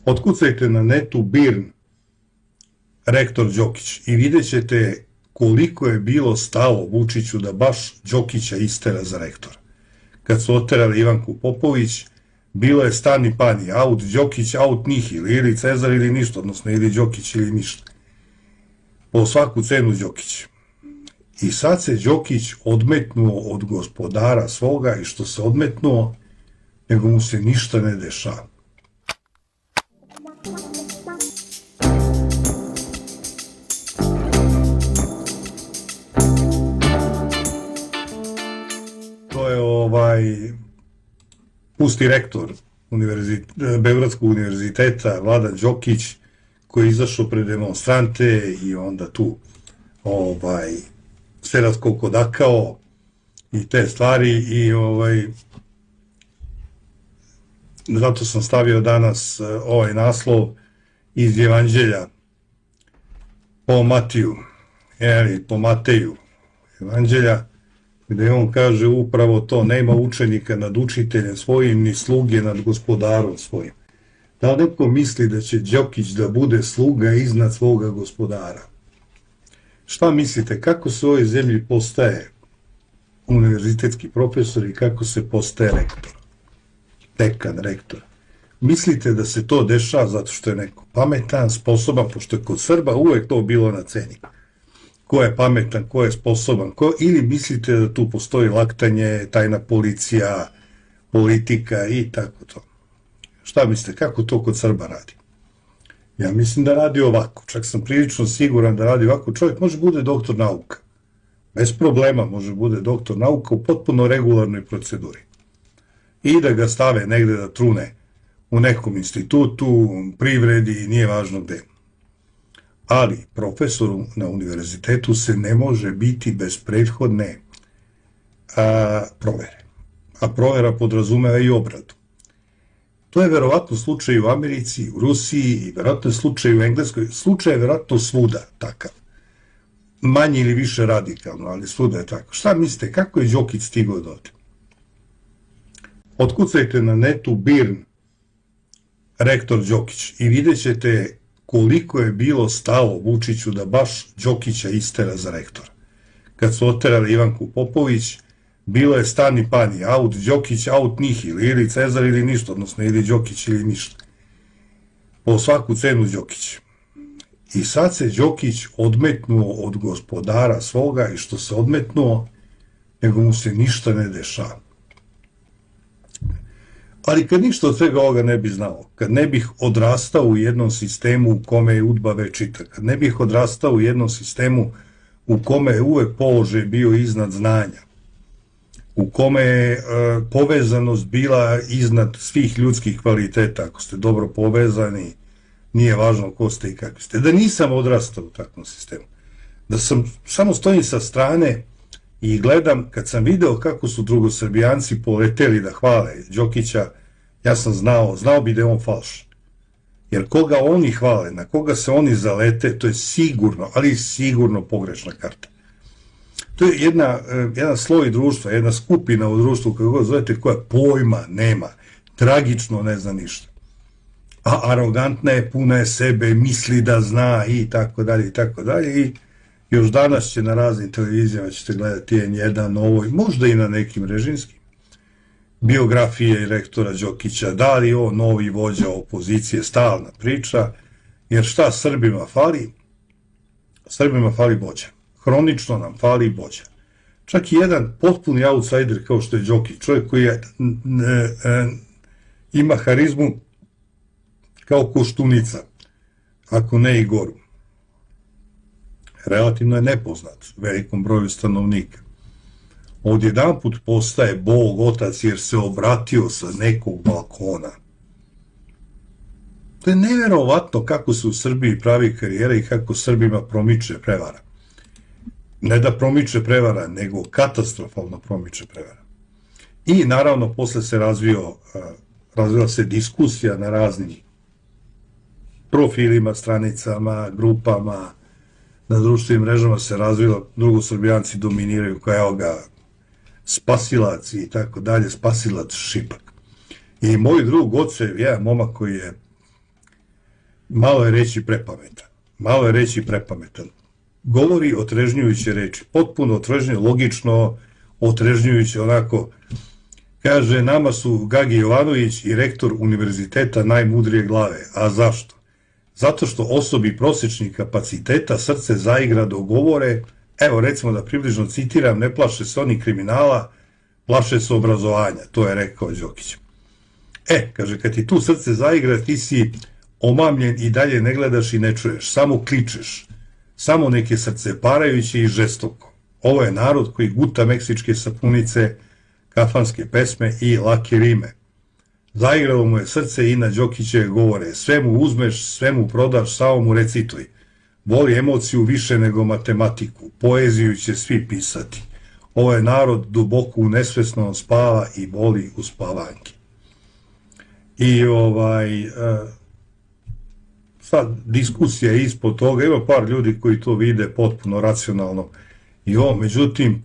Otkucajte na netu BIRN rektor Đokić i vidjet ćete koliko je bilo stalo Vučiću da baš Đokića istera za rektora. Kad su oterali Ivanku Popović, bilo je stani pani, aut Đokić, aut nihil, ili Cezar ili ništa, odnosno ili Đokić ili ništa. Po svaku cenu Đokić. I sad se Đokić odmetnuo od gospodara svoga i što se odmetnuo, nego mu se ništa ne dešava. To je pusti rektor Beogradskog univerziteta, Vladan Đokić, koji je izašao pred demonstrante i onda tu se raskokodakao i te stvari i zato sam stavio danas ovaj naslov iz Evanđelja po Matiju, po Mateju Evanđelja, gde on kaže upravo to, nema učenika nad učiteljem svojim, ni sluge nad gospodarom svojim. Da li neko misli da će Đokić da bude sluga iznad svoga gospodara? Šta mislite, kako se u ovoj zemlji postaje univerzitetski profesor i kako se postaje rektor? Dekan, rektor. Mislite da se to dešava zato što je neko pametan, sposoban, pošto je kod Srba uvek to bilo na ceni. Ko je pametan, ko je sposoban, ili mislite da tu postoji laktanje, tajna policija, politika i tako to? Šta mislite, kako to kod Srba radi? Ja mislim da radi ovako, čak sam prilično siguran da radi ovako. Čovjek može bude doktor nauka, bez problema može bude doktor nauka u potpuno regularnoj proceduri. I da ga stave negde da trune u nekom institutu, privredi, nije važno gde. Ali profesoru na univerzitetu se ne može biti bez prethodne provere. A provera podrazumeva i obradu. To je verovatno slučaj u Americi, u Rusiji i verovatno je slučaj u Engleskoj. Slučaj je verovatno svuda takav. Manje ili više radikalno, ali svuda je tako. Šta mislite, kako je Đokić stigao do ovde? Otkucajte na netu BIRN rektor Đokić i vidjet ćete koliko je bilo stalo Vučiću da baš Đokića istera za rektora. Kad su oterali Ivanku Popović, bilo je stani pani, aut Đokić, aut nihil, ili Cezar ili ništa, odnosno ili Đokić ili ništa. Po svaku cenu Đokić. I sad se Đokić odmetnuo od gospodara svoga i što se odmetnuo, nego mu se ništa ne dešava. Ali kad ništa od svega ovoga ne bi znao, kad ne bih odrastao u jednom sistemu u kome je udba večita, kad ne bih odrastao u jednom sistemu u kome je uvek položaj bio iznad znanja, u kome je povezanost bila iznad svih ljudskih kvaliteta, ako ste dobro povezani, nije važno ko ste i kakvi ste, da nisam odrastao u takvom sistemu, da sam samo stojim sa strane i gledam, kad sam video kako su drugosrbijanci poleteli da hvale Đokića, ja sam znao bi da je on falš. Jer koga oni hvale, na koga se oni zalete, to je sigurno, ali sigurno pogrešna karta. To je jedan sloj društva, jedna skupina u društvu, kako god zovete, koja pojma nema, tragično ne zna ništa. A arogantna je, puna je sebe, misli da zna i tako dalje i tako dalje. I još danas će na raznim televizijama ćete gledati N1, Novo, možda i na nekim režimskim, biografije rektora Đokića, da li on novi vođa opozicije, stalna priča, jer šta Srbima fali? Srbima fali vođa. Hronično nam fali vođa. Čak i jedan potpuni outsider kao što je Đokić, čovjek koji ima harizmu kao Koštunica, ako ne i goru. Relativno je nepoznat velikom broju stanovnika. Odjedanput postaje Bog, otac, jer se obratio sa nekog balkona. To je neverovatno kako se u Srbiji pravi karijera i kako Srbima promiče prevara. Ne da promiče prevara, nego katastrofalno promiče prevara. I naravno posle se razvila se diskusija na raznim profilima, stranicama, grupama, na društvenim mrežama se razvila, drugosrbijanci dominiraju, kao evo ga, spasilac i tako dalje, spasilac Šipak. I moj drug Ocev, jedan momak koji je malo je reći prepametan. Malo je reći prepametan. Govori otrežnjujuće reči, potpuno otrežnjuje, logično otrežnjujuće, onako, kaže, nama su Gagi Jovanović i rektor univerziteta najmudrije glave. A zašto? Zato što osobi prosječnih kapaciteta srce zaigra do govore, evo recimo da približno citiram, ne plaše se oni kriminala, plaše se obrazovanja, to je rekao Đokić. Kaže, kad ti tu srce zaigra, ti si omamljen i dalje ne gledaš i ne čuješ, samo kličeš, samo neke srce parajuće i žestoko. Ovo je narod koji guta meksičke sapunice, kafanske pesme i lake rime. Zaigralo mu je srce i na Đokićeve govore, sve mu uzmeš, sve mu prodaš, samo mu recituj. Voli emociju više nego matematiku, poeziju će svi pisati. Ovo je narod duboko u nesvesnom spava i boli u spavanki. I sad diskusija je ispod toga, ima par ljudi koji to vide potpuno racionalno i međutim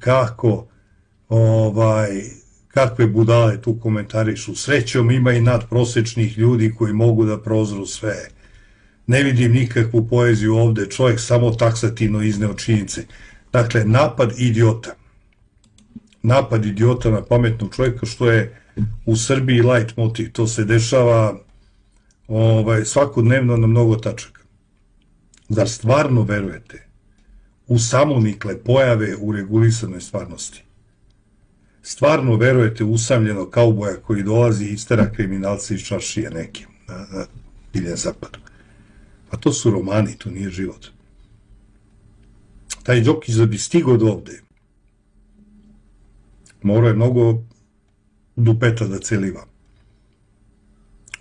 kakve budale tu komentarišu. Srećom ima i nadprosečnih ljudi koji mogu da prozru sve. Ne vidim nikakvu poeziju ovde, čovjek samo taksativno izneo činjenice. Dakle, napad idiota. Napad idiota na pametnog čovjeka, što je u Srbiji light motiv. To se dešava svakodnevno na mnogo tačaka. Zar stvarno verujete u samonikle pojave u regulisanoj stvarnosti? Stvarno verujete u usamljenog kauboja koji dolazi i istera kriminalce iz čaršije neke na diljem zapadu? Pa to su romani, to nije život. Taj Đokić da bi stigao do ovde, morao je mnogo dupeta da celiva.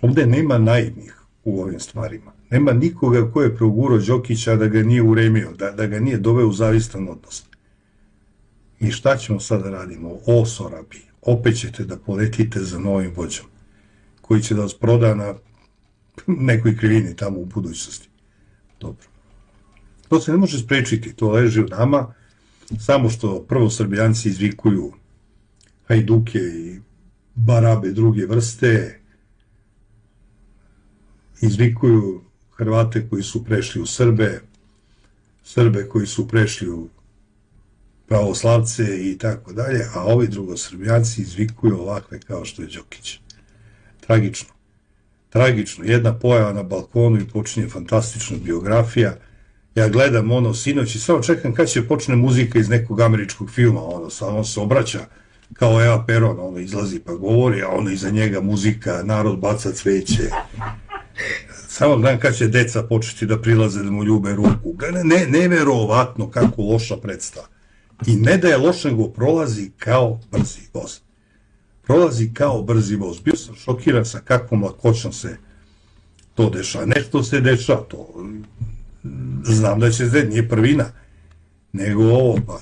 Ovde nema naivnih u ovim stvarima. Nema nikoga ko je progurao Đokića da ga nije uremio, da ga nije doveo u zavistan odnos. I šta ćemo sad da radimo? O, Sorabi, opet ćete da poletite za novim vođom, koji će da vas proda na nekoj krivini tamo u budućnosti. Dobro. To se ne može sprečiti, to leži u nama, samo što prvo Srbijanci izvikuju hajduke i barabe druge vrste, izvikuju Hrvate koji su prešli u Srbe, Srbe koji su prešli u pravoslavce i tako dalje, a ovi drugosrbijanci izvikuju ovakve kao što je Đokić. Tragično. Tragično. Jedna pojava na balkonu i počinje fantastična biografija. Ja gledam sinoć i samo čekam kad će počne muzika iz nekog američkog filma, on se obraća kao Eva Peron, izlazi pa govori, a iza njega muzika, narod baca cveće. Samo gledam kad će deca početi da prilaze da mu ljube ruku. Neverovatno kako loša predstava. I ne da je loše, nego prolazi kao brzi voz. Prolazi kao brzi voz. Bio sam šokiran sa kakvom lakoćom se to dešava. Nešto se dešava, to znam da će nije prvina, nego ovo, pa